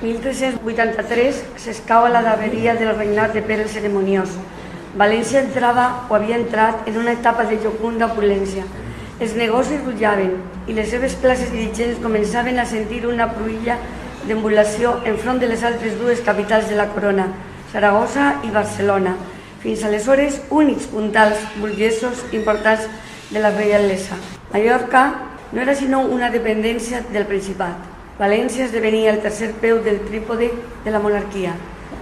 1383 s'escau a la darreria del regnat de Pere el Cerimoniós. València entrava o havia entrat en una etapa de jocunda opulència. Els negocis rullaven i les seves classes dirigents començaven a sentir una pruïlla d'embulació enfront de les altres dues capitals de la corona, Saragossa i Barcelona, fins aleshores únics puntals burgesos importants de la reialesa. Mallorca no era sinó una dependència del Principat. València esdevenia el tercer peu del trípode de la monarquia,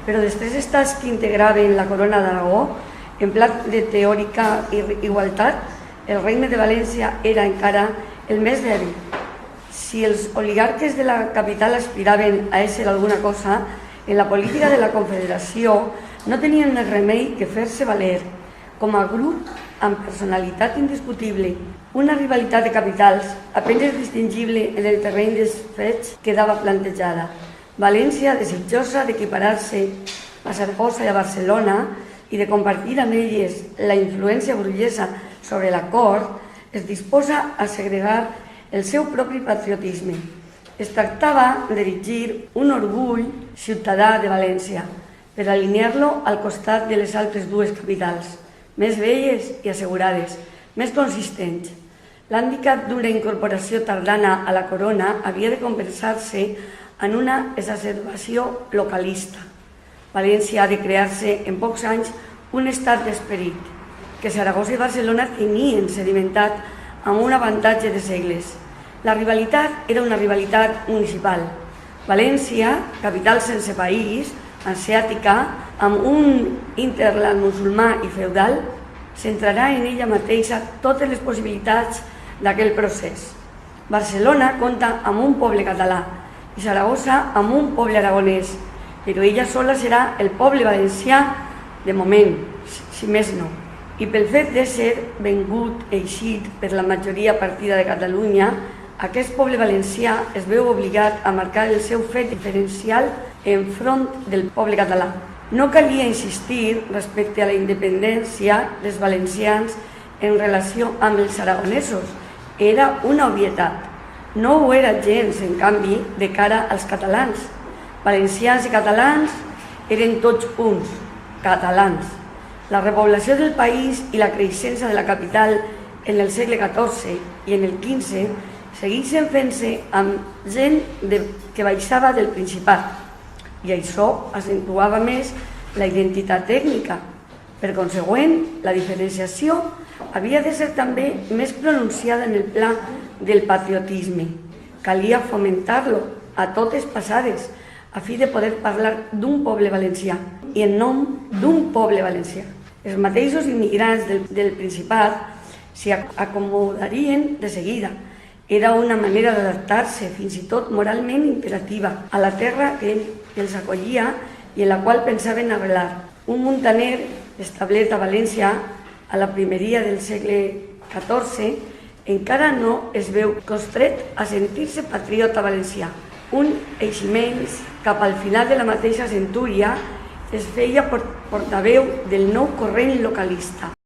però dels tres estats que integraven la corona d'Aragó, en plat de teòrica igualtat, el regne de València era encara el més dèbil. Si els oligarques de la capital aspiraven a ésser alguna cosa, en la política de la Confederació no tenien més remei que fer-se valer, com a grup amb personalitat indiscutible. Una rivalitat de capitals, apenas distingible en el terreny dels fets, quedava plantejada. València, desitjosa d'equiparar-se a Saragossa i a Barcelona i de compartir amb elles la influència burgesa sobre la cort, es disposa a segregar el seu propi patriotisme. Es tractava d'erigir un orgull ciutadà de València per alinear-lo al costat de les altres dues capitals, més velles i assegurades, més consistents. L'handicap d'una incorporació tardana a la corona havia de compensar-se en una exacerbació localista. València ha de crear-se en pocs anys un estat d'esperit, que Saragossa i Barcelona tenien sedimentat amb un avantatge de segles. La rivalitat era una rivalitat municipal. València, capital sense país, asiàtica, amb un interland musulmà i feudal, centrarà en ella mateixa totes les possibilitats d'aquell procés. Barcelona compta amb un poble català i Saragossa amb un poble aragonès, però ella sola serà el poble valencià de moment, si més no. I pel fet d'ésser vengut, eixit per la majoria partida de Catalunya, aquest poble valencià es veu obligat a marcar el seu fet diferencial enfront del poble català. No calia insistir respecte a la independència dels valencians en relació amb els aragonesos. Era una obvietat. No ho era gens, en canvi, de cara als catalans. Valencians i catalans eren tots uns, catalans. La repoblació del país i la creixença de la capital en el segle XIV i en el XV segueixen fent-se amb gent que baixava del Principat, i això acentuava més la identitat tècnica. Per consegüent, la diferenciació havia de ser també més pronunciada en el pla del patriotisme. Calia fomentar-lo a totes passades, a fi de poder parlar d'un poble valencià i en nom d'un poble valencià. Els mateixos immigrants del Principat s'hi acomodarien de seguida. Era una manera d'adaptar-se, fins i tot moralment imperativa, a la terra que els acollia i en la qual pensaven arrelar. Un muntaner establert a València a la primeria del segle XIV encara no es veu constret a sentir-se patriota valencià. Un eiximent cap al final de la mateixa centúria es feia portaveu del nou corrent localista.